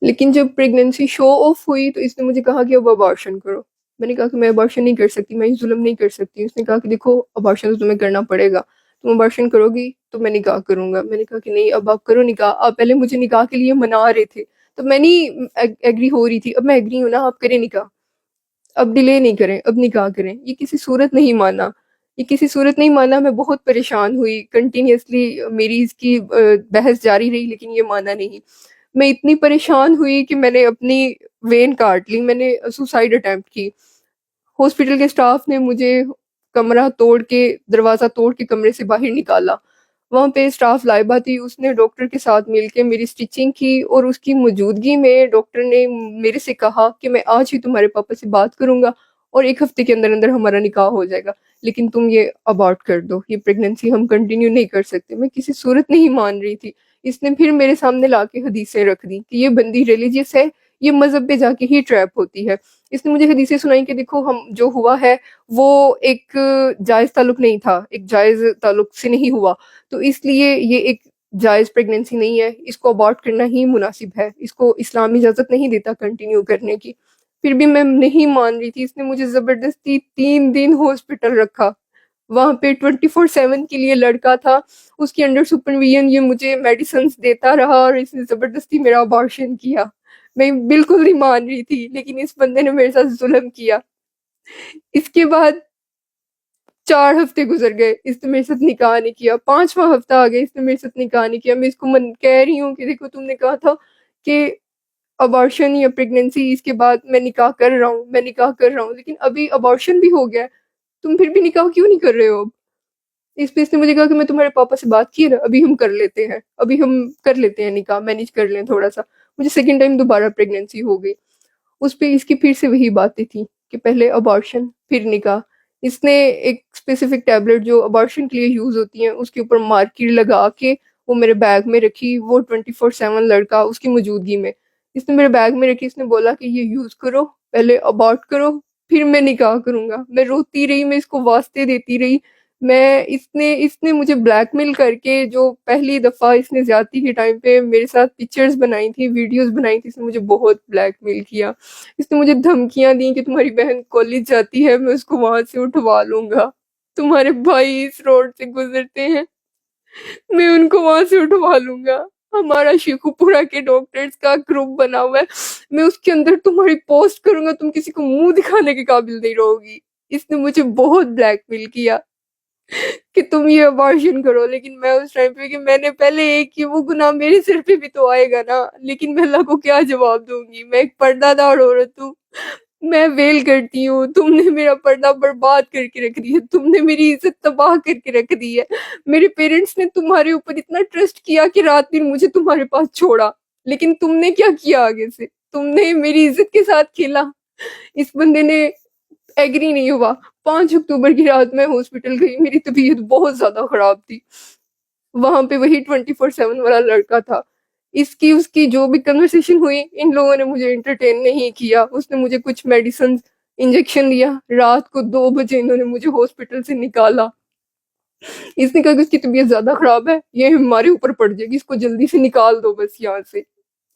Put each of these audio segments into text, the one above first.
لیکن جب pregnancy show of ہوئی تو اس نے مجھے کہا کہ اب ابارشن کرو. میں نے کہا کہ میں ابارشن نہیں کر سکتی، میں ظلم نہیں کر سکتی. اس نے کہا کہ دیکھو ابارشن تو تمہیں کرنا پڑے گا، تم ابارشن کرو گی تو میں نکاح کروں گا. میں نے کہا کہ نہیں، اب آپ کرو نکاح. آپ پہلے مجھے نکاح کے لیے منا رہے تھے تو میں نہیں ایگری ہو رہی تھی، اب میں ایگری ہوں نا، آپ کریں نکاح، اب ڈیلے نہیں کریں، اب نکاح کریں. یہ کسی صورت نہیں مانا، یہ کسی صورت نہیں مانا. میں بہت پریشان ہوئی، کنٹینیوسلی میری اس کی بحث جاری رہی لیکن یہ مانا نہیں. میں اتنی پریشان ہوئی کہ میں نے اپنی وین کاٹ لی، میں نے سوسائڈ اٹیمپٹ کی. ہاسپٹل کے سٹاف نے مجھے کمرہ توڑ کے، دروازہ توڑ کے کمرے سے باہر نکالا. وہاں پہ سٹاف لائبہ تھی، اس نے ڈاکٹر کے ساتھ مل کے میری سٹیچنگ کی، اور اس کی موجودگی میں ڈاکٹر نے میرے سے کہا کہ میں آج ہی تمہارے پاپا سے بات کروں گا اور 1 ہفتے کے اندر اندر ہمارا نکاح ہو جائے گا، لیکن تم یہ ابارٹ کر دو، یہ پریگنینسی ہم کنٹینیو نہیں کر سکتے. میں کسی صورت نہیں مان رہی تھی. اس نے پھر میرے سامنے لا کے حدیثیں رکھ دی کہ یہ بندی ریلیجیس ہے، یہ مذہب پہ جا کے ہی ٹریپ ہوتی ہے. اس نے مجھے حدیثیں سنائی کہ دیکھو ہم جو ہوا ہے وہ ایک جائز تعلق نہیں تھا، ایک جائز تعلق سے نہیں ہوا، تو اس لیے یہ ایک جائز پریگنینسی نہیں ہے، اس کو ابارٹ کرنا ہی مناسب ہے، اس کو اسلام اجازت نہیں دیتا کنٹینیو کرنے کی. پھر بھی میں نہیں مان رہی تھی. اس نے مجھے زبردستی 3 دن ہاسپٹل رکھا. وہاں پہ 24/7 کے لیے لڑکا تھا، اس کے انڈر سپرویژن یہ مجھے میڈیسنز دیتا رہا، اور اس نے زبردستی میرا ابارشن کیا. میں بالکل نہیں مان رہی تھی لیکن اس بندے نے میرے ساتھ ظلم کیا. اس کے بعد 4 ہفتے گزر گئے، اس نے میرے ساتھ نکاح نہیں کیا. 5واں ہفتہ آ گیا، اس نے میرے ساتھ نکاح نہیں کیا. میں اس کو کہہ رہی ہوں کہ دیکھو تم نے کہا تھا کہ ابارشن یا پریگنینسی، اس کے بعد میں نکاح کر رہا ہوں، میں نکاح کر رہا ہوں، لیکن ابھی ابارشن بھی ہو گیا ہے، تم پھر بھی نکاح کیوں نہیں کر رہے ہو اب؟ اس پہ اس نے مجھے کہا کہ میں تمہارے پاپا سے بات کی نا، ابھی ہم کر لیتے ہیں، ابھی ہم کر لیتے ہیں نکاح، مینیج کر لیں تھوڑا سا. مجھے سیکنڈ ٹائم دوبارہ پریگنینسی ہو گئی. اس پہ اس کی پھر سے وہی باتیں تھیں کہ پہلے ابارشن پھر نکاح. اس نے ایک اسپیسیفک ٹیبلٹ جو ابارشن کے لیے یوز ہوتی ہیں اس کے اوپر مارکر لگا کے وہ میرے بیگ میں رکھی، وہ 24/7 لڑکا اس کی موجودگی میں. اس نے میرے بیگ میں رکھی، اس نے بولا کہ یہ یوز کرو، پہلے ابارٹ کرو پھر میں نکاح کروں گا. میں روتی رہی، میں اس کو واسطے دیتی رہی. اس نے مجھے بلیک میل کر کے، جو پہلی دفعہ اس نے زیادتی کے ٹائم پہ میرے ساتھ پکچرز بنائی تھی، ویڈیوز بنائی تھی، اس نے مجھے بہت بلیک میل کیا. اس نے مجھے دھمکیاں دی کہ تمہاری بہن کالج جاتی ہے، میں اس کو وہاں سے اٹھوا لوں گا، تمہارے بھائی اس روڈ سے گزرتے ہیں، میں ان کو وہاں سے اٹھوا لوں گا، ہمارا شیخو پورہ کے ڈاکٹرز کا گروپ بنا ہوا ہے، میں اس کے اندر تمہاری پوسٹ کروں گا، تم کسی کو منہ دکھانے کے قابل نہیں رہو گی. اس نے مجھے بہت بلیک میل کیا کہ تم یہ ابارشن کرو. لیکن میں اس ٹائم پہ کہ میں نے پہلے ایک کی، وہ گناہ میرے سر پہ بھی تو آئے گا نا، لیکن میں اللہ کو کیا جواب دوں گی؟ میں ایک پردہ دار عورت ہوں، میں ویل کرتی ہوں، تم نے میرا پردہ برباد کر کے رکھ دی ہے، تم نے میری عزت تباہ کر کے رکھ دی ہے. میرے پیرنٹس نے تمہارے اوپر اتنا ٹرسٹ کیا کہ رات دن مجھے تمہارے پاس چھوڑا، لیکن تم نے کیا کیا آگے سے؟ تم نے میری عزت کے ساتھ کھیلا. اس بندے نے ایگری نہیں ہوا. 5 اکتوبر کی رات میں ہاسپٹل گئی، میری طبیعت بہت زیادہ خراب تھی. وہاں پہ وہی 24/7 والا لڑکا تھا. اس کی جو بھی کنورسیشن ہوئی، ان لوگوں نے مجھے انٹرٹین نہیں کیا. اس نے مجھے کچھ میڈیسن انجیکشن دیا، رات کو 2 بجے انہوں نے مجھے ہاسپٹل سے نکالا. اس نے کہا کہ اس کی طبیعت زیادہ خراب ہے، یہ ہمارے اوپر پڑ جائے گی، اس کو جلدی سے نکال دو بس یہاں سے.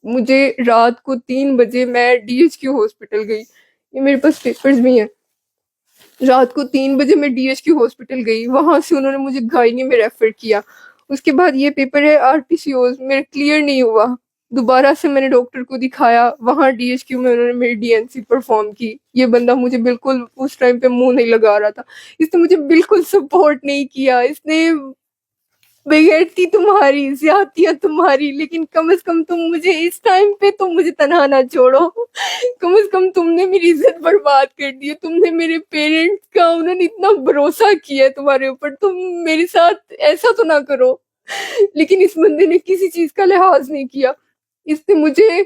مجھے رات کو 3 بجے میں DHQ ہاسپٹل گئی، یہ میرے پاس پیپرز بھی ہیں. رات کو 3 بجے میں DHQ ہاسپٹل گئی، وہاں سے انہوں نے مجھے گائنی میں ریفر کیا. اس کے بعد یہ پیپر ہے RPCOs، میرے کلیئر نہیں ہوا. دوبارہ سے میں نے ڈاکٹر کو دکھایا، وہاں DHQ میں انہوں نے میری DNC پرفارم کی. یہ بندہ مجھے بالکل اس ٹائم پہ منہ نہیں لگا رہا تھا، اس نے مجھے بالکل سپورٹ نہیں کیا. اس نے بغیرتی تمہاری، زیادتیاں تمہاری، لیکن کم از کم تم مجھے اس ٹائم پہ تم مجھے تنہا نہ چھوڑو. کم از کم تم نے میری عزت برباد کر دی ہے، تم نے میرے پیرنٹس کا، انہوں نے اتنا بھروسہ کیا ہے تمہارے اوپر، تم میرے ساتھ ایسا تو نہ کرو. لیکن اس بندے نے کسی چیز کا لحاظ نہیں کیا. اس نے مجھے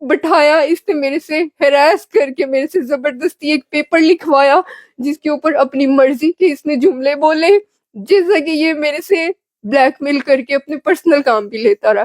بٹھایا، اس نے میرے سے ہراس کر کے میرے سے زبردستی ایک پیپر لکھوایا جس کے اوپر اپنی مرضی کے اس نے جملے بولے، جیسا کہ یہ میرے سے بلیک میل کر کے اپنے پرسنل کام بھی لیتا رہا.